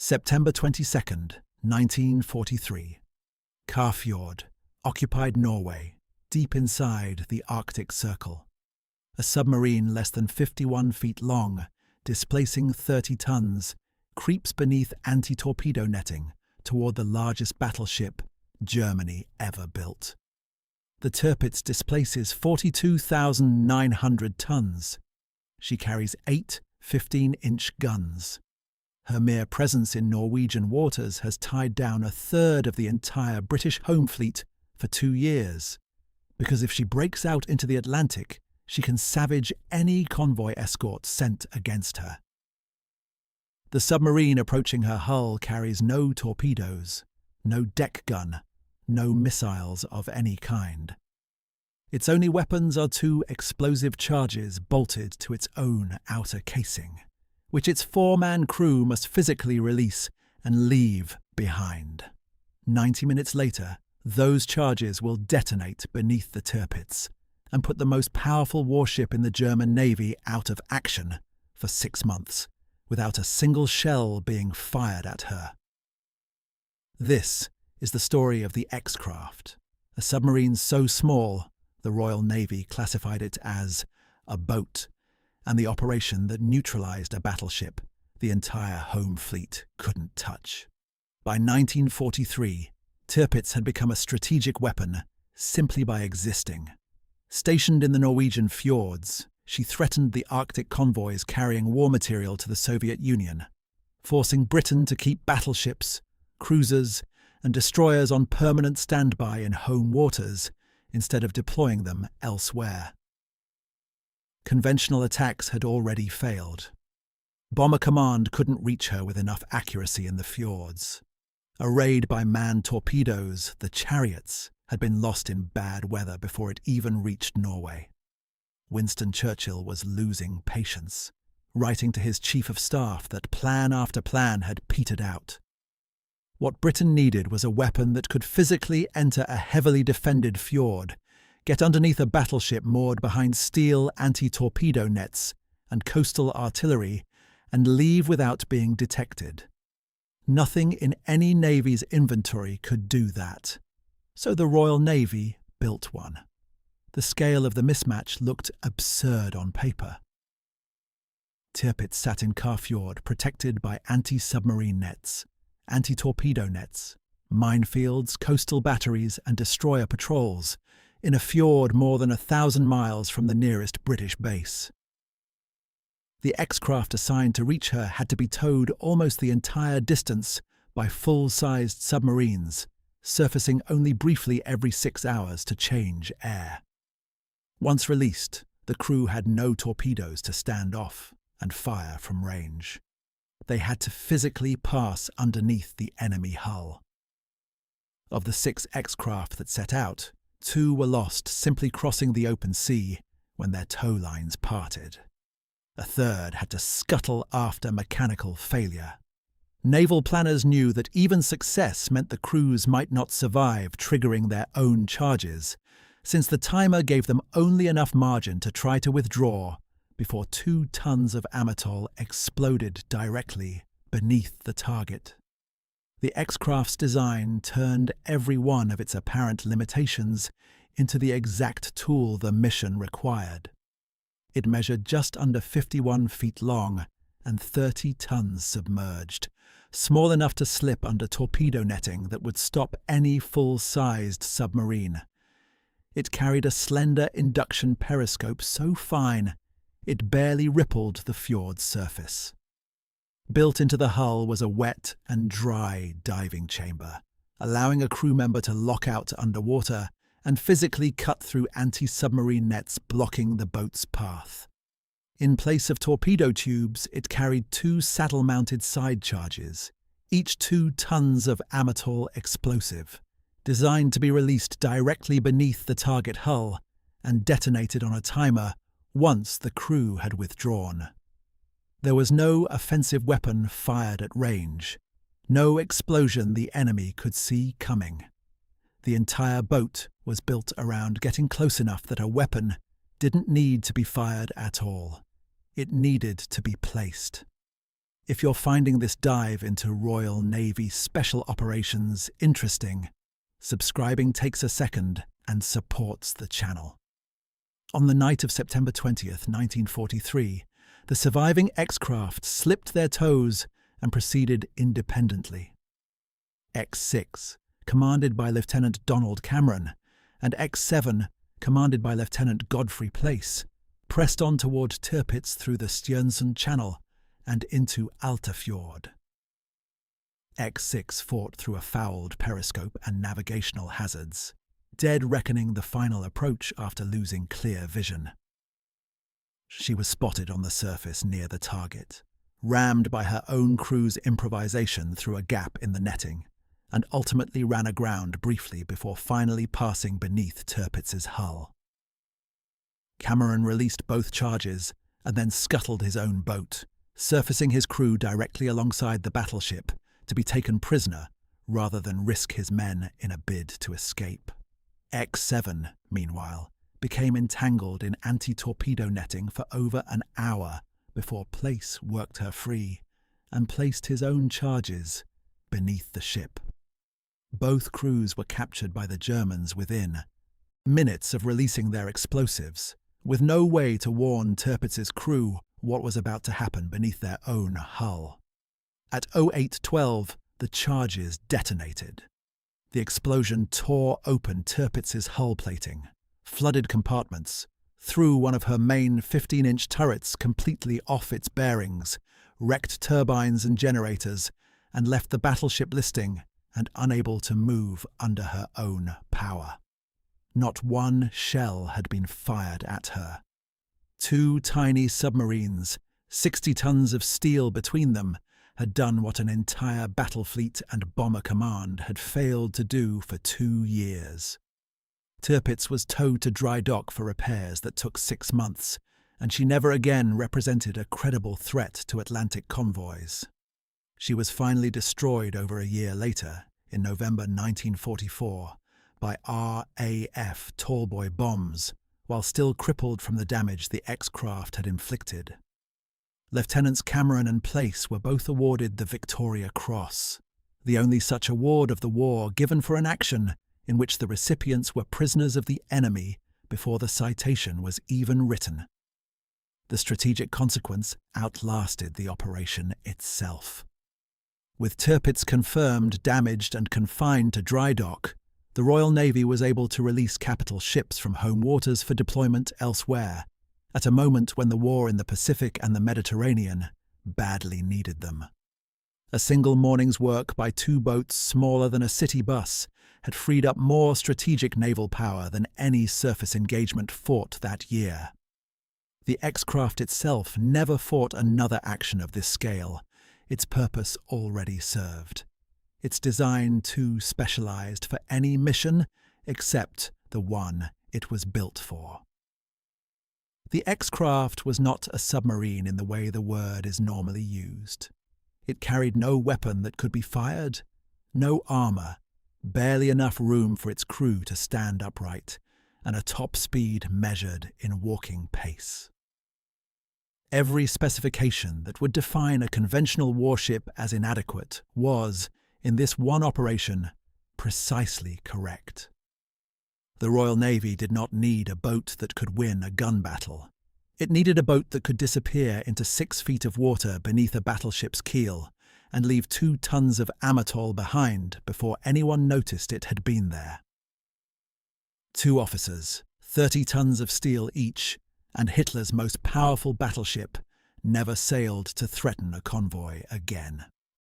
September 22nd, 1943. Kafjord, occupied Norway, deep inside the Arctic Circle. A submarine less than 51 feet long, displacing 30 tons, creeps beneath anti-torpedo netting toward the largest battleship Germany ever built. The Tirpitz displaces 42,900 tons. She carries 8 15-inch guns. Her mere presence in Norwegian waters has tied down a third of the entire British home fleet for 2 years, because if she breaks out into the Atlantic, she can savage any convoy escort sent against her. The submarine approaching her hull carries no torpedoes, no deck gun, no missiles of any kind. Its only weapons are 2 explosive charges bolted to its own outer casing, which its 4-man crew must physically release and leave behind. 90 minutes later, those charges will detonate beneath the Tirpitz and put the most powerful warship in the German Navy out of action for 6 months, without a single shell being fired at her. This is the story of the X-Craft, a submarine so small the Royal Navy classified it as a boat, and the operation that neutralized a battleship the entire home fleet couldn't touch. By 1943, Tirpitz had become a strategic weapon simply by existing. Stationed in the Norwegian fjords, she threatened the Arctic convoys carrying war material to the Soviet Union, forcing Britain to keep battleships, cruisers, and destroyers on permanent standby in home waters instead of deploying them elsewhere. Conventional attacks had already failed. Bomber Command couldn't reach her with enough accuracy in the fjords. A raid by manned torpedoes, the Chariots, had been lost in bad weather before it even reached Norway. Winston Churchill was losing patience, writing to his chief of staff that plan after plan had petered out. What Britain needed was a weapon that could physically enter a heavily defended fjord, get underneath a battleship moored behind steel anti-torpedo nets and coastal artillery, and leave without being detected. Nothing in any navy's inventory could do that, so the Royal Navy built one. The scale of the mismatch looked absurd on paper. Tirpitz sat in Kafjord, protected by anti-submarine nets, anti-torpedo nets, minefields, coastal batteries, and destroyer patrols, in a fjord more than 1,000 miles from the nearest British base. The X-Craft assigned to reach her had to be towed almost the entire distance by full-sized submarines, surfacing only briefly every 6 hours to change air. Once released, the crew had no torpedoes to stand off and fire from range. They had to physically pass underneath the enemy hull. Of the 6 X-Craft that set out, 2 were lost simply crossing the open sea when their tow lines parted. A third had to scuttle after mechanical failure. Naval planners knew that even success meant the crews might not survive triggering their own charges, since the timer gave them only enough margin to try to withdraw before 2 tons of Amatol exploded directly beneath the target. The X-Craft's design turned every one of its apparent limitations into the exact tool the mission required. It measured just under 51 feet long and 30 tons submerged, small enough to slip under torpedo netting that would stop any full-sized submarine. It carried a slender induction periscope so fine it barely rippled the fjord's surface. Built into the hull was a wet and dry diving chamber, allowing a crew member to lock out underwater and physically cut through anti-submarine nets blocking the boat's path. In place of torpedo tubes, it carried 2 saddle-mounted side charges, each 2 tons of Amatol explosive, designed to be released directly beneath the target hull and detonated on a timer once the crew had withdrawn. There was no offensive weapon fired at range, no explosion the enemy could see coming. The entire boat was built around getting close enough that a weapon didn't need to be fired at all. It needed to be placed. If you're finding this dive into Royal Navy Special Operations interesting, subscribing takes a second and supports the channel. On the night of September 20th, 1943, the surviving X-craft slipped their toes and proceeded independently. X-6, commanded by Lieutenant Donald Cameron, and X-7, commanded by Lieutenant Godfrey Place, pressed on toward Tirpitz through the Stjørnsen Channel and into Altafjord. X-6 fought through a fouled periscope and navigational hazards, dead reckoning the final approach after losing clear vision. She was spotted on the surface near the target, rammed by her own crew's improvisation through a gap in the netting, and ultimately ran aground briefly before finally passing beneath Tirpitz's hull. Cameron released both charges and then scuttled his own boat, surfacing his crew directly alongside the battleship to be taken prisoner rather than risk his men in a bid to escape. X-7, meanwhile, became entangled in anti-torpedo netting for over an hour before Place worked her free and placed his own charges beneath the ship. Both crews were captured by the Germans within minutes of releasing their explosives, with no way to warn Tirpitz's crew what was about to happen beneath their own hull. At 08:12, the charges detonated. The explosion tore open Tirpitz's hull plating, flooded compartments, threw one of her main 15-inch turrets completely off its bearings, wrecked turbines and generators, and left the battleship listing and unable to move under her own power. Not one shell had been fired at her. 2 tiny submarines, 60 tons of steel between them, had done what an entire battle fleet and bomber command had failed to do for 2 years. Tirpitz was towed to dry dock for repairs that took 6 months, and she never again represented a credible threat to Atlantic convoys. She was finally destroyed over a year later, in November 1944, by RAF tallboy bombs, while still crippled from the damage the X-craft had inflicted. Lieutenants Cameron and Place were both awarded the Victoria Cross, the only such award of the war given for an action in which the recipients were prisoners of the enemy before the citation was even written. The strategic consequence outlasted the operation itself. With Tirpitz confirmed, damaged and confined to dry dock, the Royal Navy was able to release capital ships from home waters for deployment elsewhere, at a moment when the war in the Pacific and the Mediterranean badly needed them. A single morning's work by 2 boats smaller than a city bus had freed up more strategic naval power than any surface engagement fought that year. The X-craft itself never fought another action of this scale, its purpose already served. Its design too specialized for any mission except the one it was built for. The X-craft was not a submarine in the way the word is normally used. It carried no weapon that could be fired, no armor, barely enough room for its crew to stand upright, and a top speed measured in walking pace. Every specification that would define a conventional warship as inadequate was, in this one operation, precisely correct. The Royal Navy did not need a boat that could win a gun battle. It needed a boat that could disappear into 6 feet of water beneath a battleship's keel and leave 2 tons of Amatol behind before anyone noticed it had been there. 2 officers, 30 tons of steel each, and Hitler's most powerful battleship never sailed to threaten a convoy again.